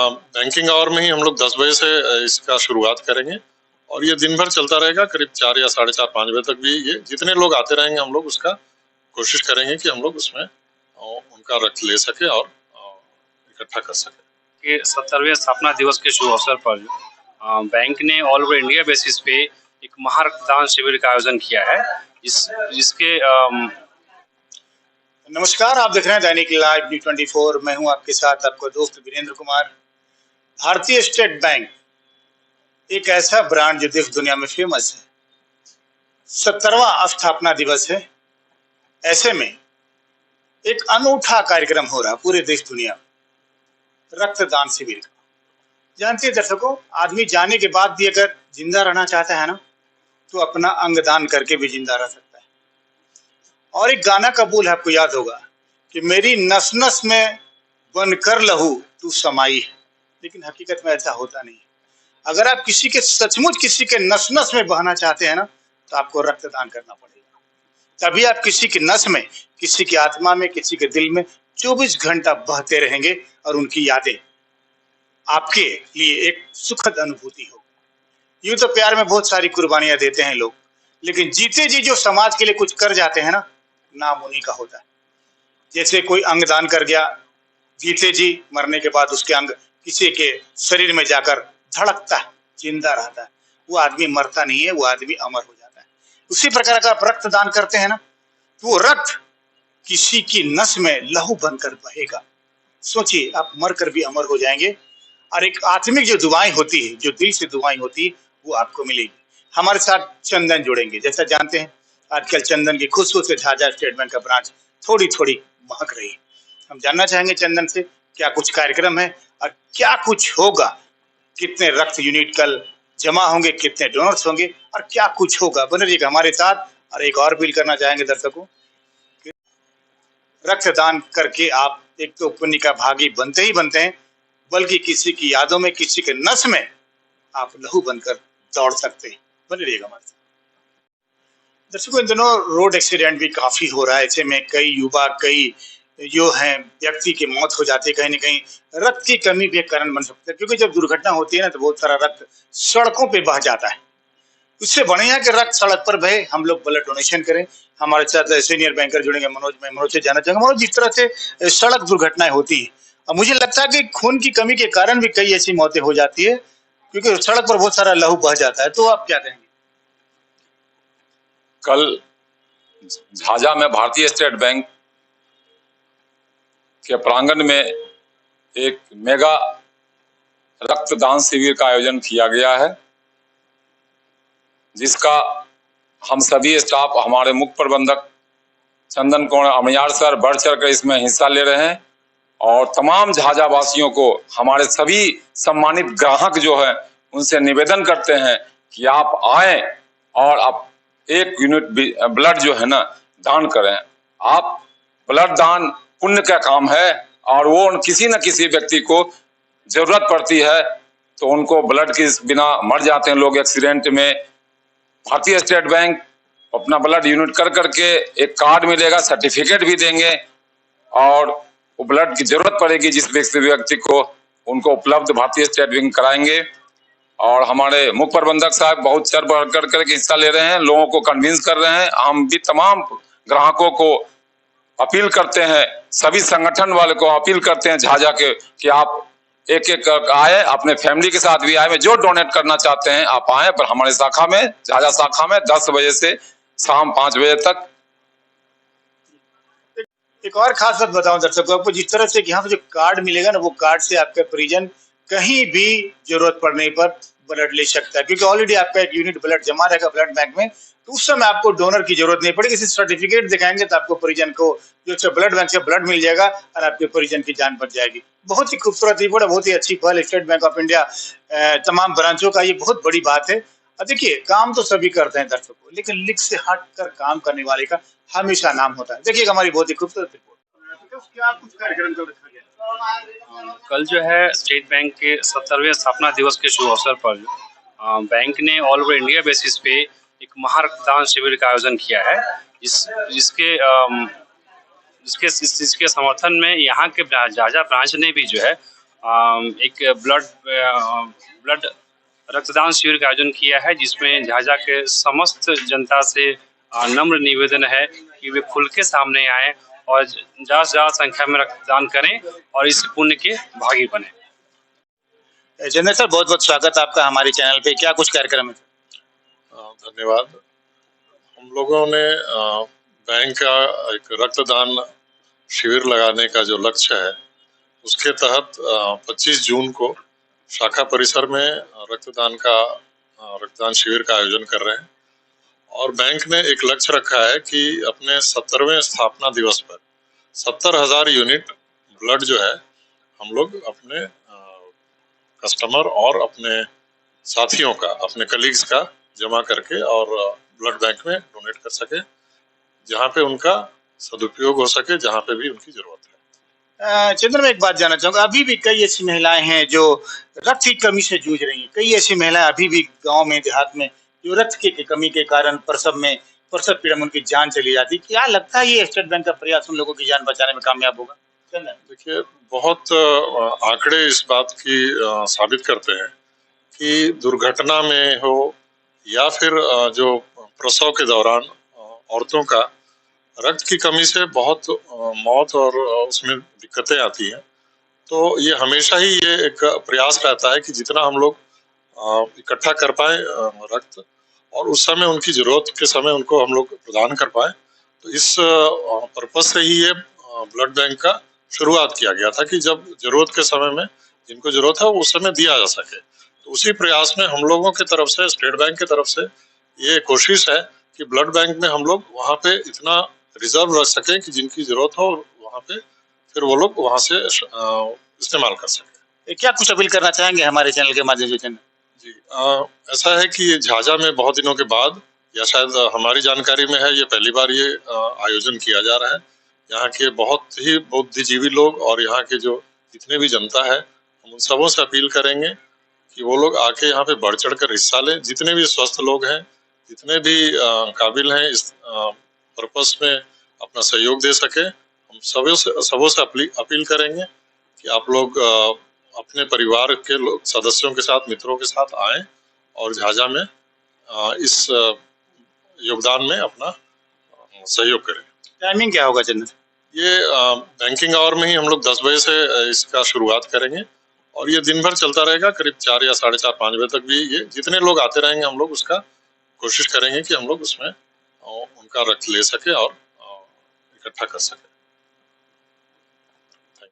Banking our में ही हम लोग 10 बजे से इसका शुरुआत करेंगे और ये दिन भर चलता रहेगा। करीब 4 या 4:30 5 बजे तक भी ये जितने लोग आते रहेंगे हम लोग उसका कोशिश करेंगे कि हम लोग उसमें उनका रक्त ले सके और इकट्ठा कर सके। कि 70वें स्थापना दिवस के शुभ अवसर पर बैंक ने ऑल ओवर इंडिया बेसिस पे एक महारक्तदान शिविर का आयोजन किया है। जिसके नमस्कार, आप देख रहे हैं दैनिक लाइव न्यूज़ 24। मैं हूं आपके साथ आपका दोस्त वीरेंद्र कुमार। भारतीय स्टेट बैंक एक ऐसा ब्रांड जो देश दुनिया में फेमस है। 70वां स्थापना दिवस है। ऐसे में एक अनूठा कार्यक्रम हो रहा पूरे देश दुनिया में, रक्तदान शिविर का। जानते हैं दर्शकों, आदमी जाने के बाद भी अगर जिंदा रहना चाहता है ना, तो अपना अंग दान करके भी जिंदा रह सकता है। और एक गाना का बोल आपको याद होगा कि मेरी नस नस में बनकर लहू तू समाई है, लेकिन हकीकत में ऐसा होता नहीं है। अगर आप किसी के सचमुच किसी के नस नस में बहना चाहते हैं ना, तो आपको रक्तदान करना पड़ेगा। तभी आप किसी की नस में, किसी की आत्मा में, किसी के दिल में 24 घंटा बहते रहेंगे और उनकी यादें आपके लिए एक सुखद अनुभूति होगी। यूं तो प्यार में बहुत सारी कुर्बानियां देते हैं लोग, लेकिन जीते जी जो समाज के लिए कुछ कर जाते हैं ना, नाम उन्हीं का होता है। जैसे कोई अंग दान कर गया, जीते जी मरने के बाद उसके अंग किसी के शरीर में जाकर धड़कता है, जिंदा रहता है। वो आदमी मरता नहीं है, वो आदमी अमर हो जाता है। उसी प्रकार अगर आप रक्त दान करते हैं ना, तो वो रक्त किसी की नस में लहू बनकर बहेगा। सोचिए, आप मरकर भी अमर हो जाएंगे और एक आत्मिक जो दुआएं होती है, जो दिल से दुआएं होती है, वो आपको मिलेगी। हमारे साथ चंदन जोड़ेंगे। जैसा जानते हैं, आजकल चंदन की खुशबू से झाझा स्टेट बैंक का ब्रांच थोड़ी थोड़ी महक रही है। हम जानना चाहेंगे चंदन से क्या कुछ कार्यक्रम है और क्या कुछ होगा, कितने रक्त यूनिट कल जमा होंगे, कितने डोनर्स होंगे और क्या कुछ होगा। बने रहिएगा हमारे साथ। और एक और अपील करना चाहेंगे दर्शकों, रक्तदान करके आप एक तो पुण्य का भागी बनते ही बनते हैं, बल्कि किसी की यादों में, किसी के नस में आप लहू बनकर दौड़ सकते हैं। बने रहिएगा हमारे साथ। दर्शकों, इन दिनों रोड एक्सीडेंट भी काफी हो रहा है। ऐसे में कई युवा, कई जो हैं व्यक्ति की मौत हो जाती है। कहीं ना कहीं रक्त की कमी भी एक कारण बन सकता है, क्योंकि जब दुर्घटना होती है ना, तो बहुत सारा रक्त सड़कों पे बह जाता है। उससे बढ़िया कि रक्त सड़क पर बहे, हम लोग ब्लड डोनेशन करें। हमारे साथ सीनियर बैंकर जुड़ेंगे मनोज। मैं मनोज से जानना चाहूंगा, मनोज, जिस तरह से सड़क दुर्घटनाएं होती है, और मुझे लगता है कि खून की कमी के कारण भी कई ऐसी मौतें हो जाती है, क्योंकि सड़क पर बहुत सारा लहू बह जाता है। तो आप क्या कहेंगे? कल झाझा में भारतीय स्टेट बैंक के प्रांगण में एक मेगा रक्तदान शिविर का आयोजन किया गया है, जिसका हम सभी स्टाफ, हमारे मुख्य प्रबंधक चंदन कुमार अमयार सर बढ़ चढ़कर इसमें हिस्सा ले रहे हैं। और तमाम झाझा वासियों को, हमारे सभी सम्मानित ग्राहक जो है, उनसे निवेदन करते हैं कि आप आए और आप 1 यूनिट ब्लड जो है ना, दान करें। आप ब्लड दान पुण्य का काम है, और वो किसी न किसी व्यक्ति को जरूरत पड़ती है तो उनको ब्लड के बिना मर जाते हैं लोग एक्सीडेंट में। भारतीय स्टेट बैंक अपना ब्लड यूनिट कर करके एक कार्ड मिलेगा, सर्टिफिकेट भी देंगे, और वो ब्लड की जरूरत पड़ेगी जिस व्यक्ति को, उनको उपलब्ध भारतीय स्टेट बैंक कराएंगे। और हमारे मुख्य प्रबंधक साहब बहुत चढ़ बढ़ कर हिस्सा ले रहे हैं, लोगों को कन्विंस कर रहे हैं। हम भी तमाम ग्राहकों को अपील करते हैं, सभी संगठन वाले को अपील करते हैं झाझा के, कि आप एक एक आए, अपने फैमिली के साथ भी आए। जो डोनेट करना चाहते हैं आप आए, पर हमारे शाखा में, झाझा शाखा में 10 बजे से शाम 5 बजे तक। एक और खास बात बताऊं दर्शकों आपको, जिस तरह से यहाँ पे जो कार्ड मिलेगा ना, वो कार्ड से आपका परिजन कहीं भी जरूरत पड़ने पर ब्लड ले सकता है, क्योंकि ऑलरेडी आपका 1 यूनिट ब्लड जमा रहेगा ब्लड बैंक में। तो उस समय आपको डोनर की जरूरत नहीं पड़ेगी। सिर्फ सर्टिफिकेट दिखाएंगे तो आपको परिजन को जो ब्लड बैंक से ब्लड मिल जाएगा और आपके परिजन की जान बच जाएगी। बहुत ही खूबसूरत रिपोर्ट, बहुत ही अच्छी पहल स्टेट बैंक ऑफ इंडिया तमाम ब्रांचों का, ये बहुत बड़ी बात है। और देखिए, काम तो सभी करते हैं दर्शकों, लेकिन लिख से हट कर काम करने वाले का हमेशा नाम होता है। देखिए हमारी बहुत ही खूबसूरत रिपोर्ट। क्या कुछ कार्यक्रम कर रखा गया? कल जो है स्टेट बैंक के 70वें स्थापना दिवस के शुभ अवसर पर बैंक ने ऑल ओवर इंडिया बेसिस पे एक महारक्तदान शिविर का आयोजन किया है। जिसके समर्थन में यहाँ के झाझा ब्रांच ने भी जो है एक ब्लड रक्तदान शिविर का आयोजन किया है, जिसमें झाझा के समस्त जनता से नम्र निवेदन है कि वे खुल के सामने आए और ज़्यादा से ज़्यादा संख्या में रक्तदान करें और इस पुण्य के भागी बने। चंदन सर, बहुत बहुत स्वागत आपका हमारे चैनल पे। क्या कुछ कार्यक्रम है? धन्यवाद। हम लोगों ने बैंक का एक रक्तदान शिविर लगाने का जो लक्ष्य है, उसके तहत 25 जून को शाखा परिसर में रक्तदान शिविर का आयोजन कर रहे हैं। और बैंक ने एक लक्ष्य रखा है कि अपने 70वें स्थापना दिवस पर 70,000 यूनिट ब्लड जो है हम लोग अपने कस्टमर और अपने साथियों का, अपने कलीग्स का जमा करके और ब्लड बैंक में डोनेट कर सके, जहाँ पे उनका सदुपयोग हो सके, जहाँ पे भी उनकी जरूरत है। चंद्र, मैं एक बात जानना चाहूंगा, अभी भी कई ऐसी महिलाएं हैं जो रक्त की कमी से जूझ रही हैं। कई ऐसी महिलाएं अभी भी गांव में, देहात में, जो रक्त की कमी के कारण प्रसव पीड़ा में उनकी जान चली जाती। क्या लगता है ये स्टेट बैंक का प्रयास उन लोगों की जान बचाने में कामयाब होगा? देखिए, बहुत आंकड़े इस बात की साबित करते हैं कि दुर्घटना में हो या फिर जो प्रसव के दौरान औरतों का रक्त की कमी से बहुत मौत और उसमें दिक्कतें आती हैं। तो ये हमेशा ही ये एक प्रयास रहता है कि जितना हम लोग इकट्ठा कर पाए रक्त, और उस समय उनकी जरूरत के समय उनको हम लोग प्रदान कर पाए। तो इस पर्पज से ही ये ब्लड बैंक का शुरुआत किया गया था कि जब जरूरत के समय में जिनको जरूरत है वो उस समय दिया जा सके। तो उसी प्रयास में हम लोगों की तरफ से, स्टेट बैंक की तरफ से ये कोशिश है कि ब्लड बैंक में हम लोग वहाँ पे इतना रिजर्व रख सके कि जिनकी जरूरत हो वहाँ पे फिर वो लोग वहाँ से इस्तेमाल कर सके। क्या कुछ अपील करना चाहेंगे हमारे चैनल के माध्यम से? जी, ऐसा है कि झाझा में बहुत दिनों के बाद, या शायद हमारी जानकारी में है, ये पहली बार ये आयोजन किया जा रहा है। यहाँ के बहुत ही बुद्धिजीवी लोग और यहाँ के जो जितने भी जनता है, हम उन सबों से अपील करेंगे कि वो लोग आके यहाँ पे बढ़ चढ़ कर हिस्सा लें। जितने भी स्वस्थ लोग हैं, जितने भी काबिल हैं इस पर्पस में अपना सहयोग दे सके, हम सबों से अपील करेंगे कि आप लोग अपने परिवार के सदस्यों के साथ, मित्रों के साथ आएं और झाझा में इस योगदान में अपना सहयोग करें। टाइमिंग क्या होगा चंदन? ये बैंकिंग आवर में ही हम लोग 10 बजे से इसका शुरुआत करेंगे और ये दिन भर चलता रहेगा। करीब 4 या 4:30 5 बजे तक भी ये जितने लोग आते रहेंगे हम लोग उसका कोशिश करेंगे कि हम लोग उसमें उनका रक्त ले सके और इकट्ठा कर सके।